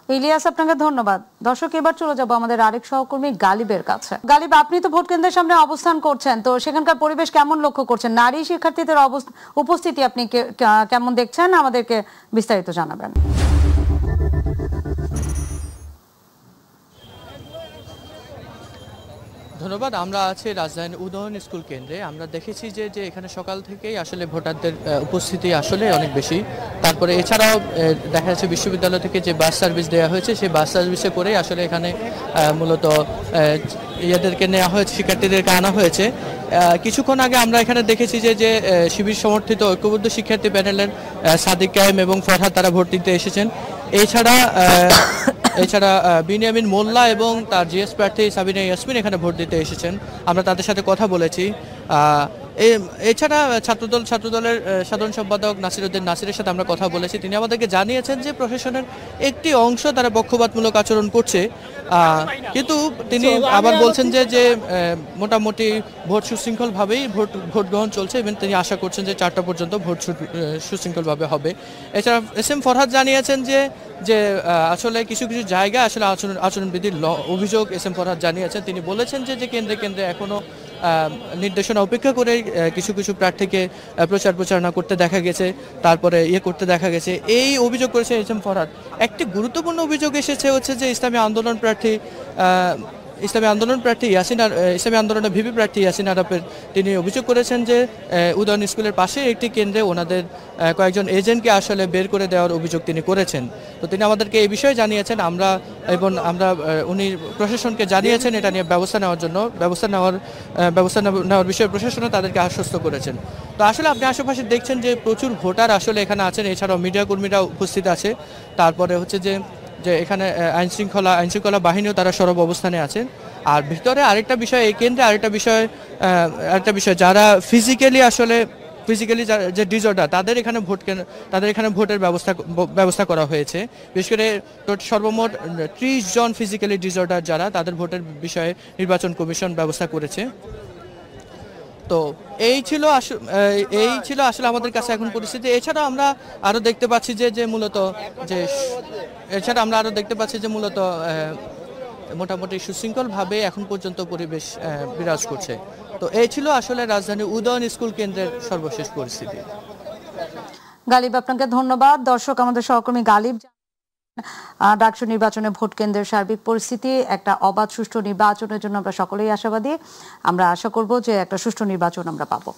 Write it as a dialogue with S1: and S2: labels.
S1: ইলিয়াস, আপনাকে ধন্যবাদ। দর্শক, এবার চলে যাব আমাদের আরেক সহকর্মী গালিবের কাছে। গালিব, আপনি তো ভোট কেন্দ্রের সামনে অবস্থান করছেন, তো সেখানকার পরিবেশ কেমন লক্ষ্য করছেন? নারী শিক্ষার্থীদের উপস্থিতি আপনি কেমন দেখছেন? আমাদেরকে বিস্তারিত জানাবেন।
S2: ধন্যবাদ। আমরা আছি রাজধানীর উদয়ন স্কুল কেন্দ্রে। আমরা দেখেছি যে যে এখানে সকাল থেকেই আসলে ভোটারদের উপস্থিতি আসলে অনেক বেশি। তারপরে এছাড়াও দেখা যাচ্ছে বিশ্ববিদ্যালয় থেকে যে বাস সার্ভিস দেওয়া হয়েছে, সেই বাস সার্ভিসে করেই আসলে এখানে মূলত ইয়েদেরকে নেওয়া হয়েছে, শিক্ষার্থীদেরকে আনা হয়েছে। কিছুক্ষণ আগে আমরা এখানে দেখেছি যে যে শিবির সমর্থিত ঐক্যবদ্ধ শিক্ষার্থী প্যানেলের সাদিক কায়েম এবং ফরহাদ তারা ভোট দিতে এসেছেন। এছাড়া বিনিয়ামিন মোল্লা এবং তার জিএস প্রার্থী সাবিনা ইয়াসমিন এখানে ভোট দিতে এসেছেন। আমরা তাদের সাথে কথা বলেছি। এছাড়া ছাত্রদলের সাধারণ সম্পাদক নাসিরের সাথে আমরা কথা বলেছি। তিনি আমাদেরকে জানিয়েছেন যে প্রশাসনের একটি অংশ তারা পক্ষপাতমূলক আচরণ করছে, কিন্তু তিনি আবার বলছেন যে যে মোটামুটি ভোট সুশৃঙ্খলভাবেই ভোট গ্রহণ চলছে এবং তিনি আশা করছেন যে 4টা পর্যন্ত ভোট সুশৃঙ্খলভাবে হবে। এছাড়া এস এম ফরহাদ জানিয়েছেন যে যে আসলে কিছু কিছু জায়গায় আসলে আচরণবিধির অভিযোগ এস এম ফরহাদ জানিয়েছেন। তিনি বলেছেন যে যে কেন্দ্রে কেন্দ্রে এখনো নির্দেশনা অপেক্ষা করে কিছু কিছু প্রার্থীকে প্রচারণা করতে দেখা গেছে, তারপরে করতে দেখা গেছে, এই অভিযোগ করেছে এস এম ফরহাদ। একটি গুরুত্বপূর্ণ অভিযোগ এসেছে হচ্ছে যে ইসলামী আন্দোলনের ভিপি প্রার্থী ইয়াসিন আরাফের তিনি অভিযোগ করেছেন যে উদয়ন স্কুলের পাশে একটি কেন্দ্রে ওনাদের কয়েকজন এজেন্টকে আসলে বের করে দেওয়ার অভিযোগ তিনি করেছেন। তো তিনি আমাদেরকে এই বিষয়ে জানিয়েছেন, আমরা উনি প্রশাসনকে জানিয়েছেন এটা নিয়ে ব্যবস্থা নেওয়ার বিষয়ে প্রশাসনও তাদেরকে আশ্বস্ত করেছেন। তো আসলে আপনি আশেপাশে দেখছেন যে প্রচুর ভোটার আসলে এখানে আছেন, এছাড়াও মিডিয়া কর্মীরা উপস্থিত আছে। তারপরে হচ্ছে যে যে এখানে আইনশৃঙ্খলা বাহিনীও তারা সরব অবস্থানে আছেন। আর ভিতরে আরেকটা বিষয়, এই কেন্দ্রে আরেকটা বিষয় যারা ফিজিক্যালি যে ডিসঅর্ডার তাদের এখানে ভোটের ব্যবস্থা করা হয়েছে। বিশেষ করে সর্বমোট 30 জন ফিজিক্যালি ডিসঅর্ডার যারা, তাদের ভোটের বিষয়ে নির্বাচন কমিশন ব্যবস্থা করেছে। তো এই ছিল আসলে আমাদের কাছে এখন পরিস্থিতি। এছাড়া আমরা আরো দেখতে পাচ্ছি যে মূলত মোটামুটি সুশৃঙ্খলভাবে এখন পর্যন্ত পরিবেশ বিরাজ করছে। তো এই ছিল আসলে রাজধানীর উদয়ন স্কুল কেন্দ্রের সর্বশেষ পরিস্থিতি।
S1: গালিব, আপনাকে ধন্যবাদ। দর্শক, আমাদের সহকর্মী গালিব ডাকসু নির্বাচনে ভোট কেন্দ্রের সার্বিক পরিস্থিতি, একটা অবাধ সুষ্ঠু নির্বাচনের জন্য আমরা সকলেই আশাবাদী। আমরা আশা করব যে একটা সুষ্ঠু নির্বাচন আমরা পাবো।